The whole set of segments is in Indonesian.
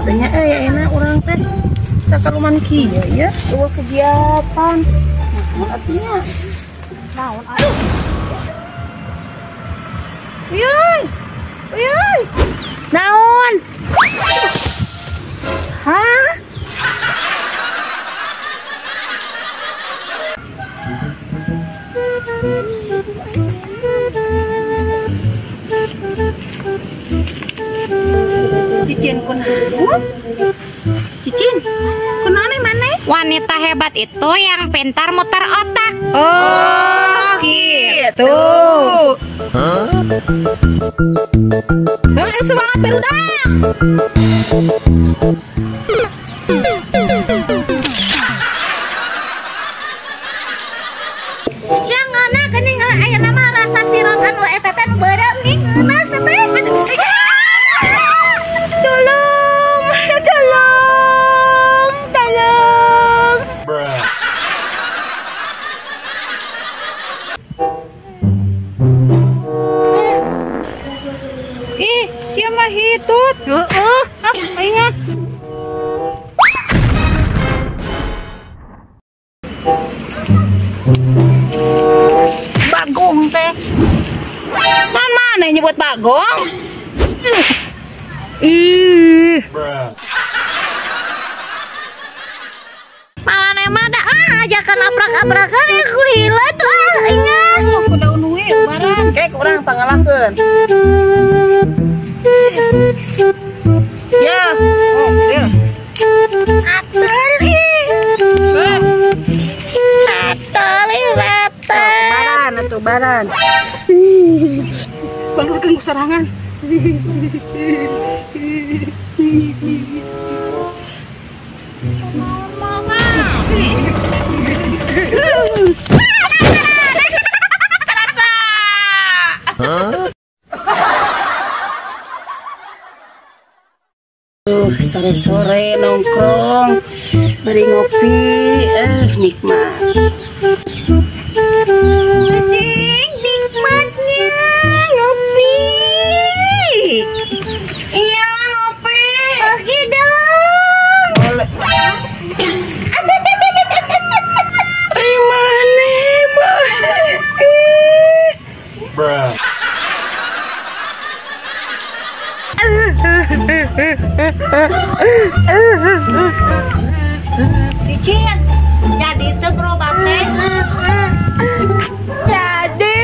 matanya enak orang teh sakaluman kieu ya dua kegiatan. Artinya naon aduh. Uyuy. Uyuy. Naon? Hah? Cicin kunaon? Cicin, kunaon mana? Wanita hebat itu yang pintar muter otak. Oh, gitu. Semangat berudak. Jangan geuning aya nama rasa sirup anu eta teh nu beureum nih ngeunah teh. Tolong, tolong, tolong. Ih, sia mah hitut. Heeh, ingat. Bagong teh. Mana nyebut bagong? Ih. Malane mah da ajakan abrak-abrakan ya ku hila tuh ingat. Ku daun uwi barang kayak urang pangalahkeun. Ya. Oh, ya. Atel ih. Bes. Atel ih rata. Baran atuh baran. Balurkeun ku sarangan. Sore-sore nongkrong beri ngopi nikmat. Nikmatnya ngopi. Iya ngopi. Pergi dong. Boleh. Mana bah? Cicin, jadi itu gerobak teh. Jadi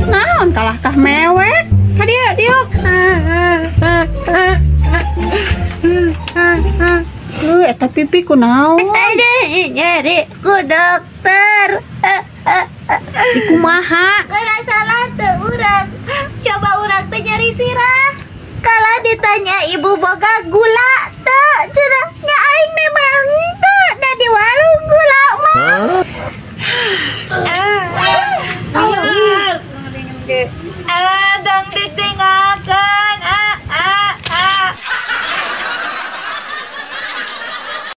naon kalahkah mewek ka dia eta pipi kunaon Jadi ku dokter. ikumaha Gak salah tuh urang. Coba urang teh nyari sirah. Kalau ditanya ibu boga gula tuh cenahnya aing memang tuh da di warung gula mah. Dang ding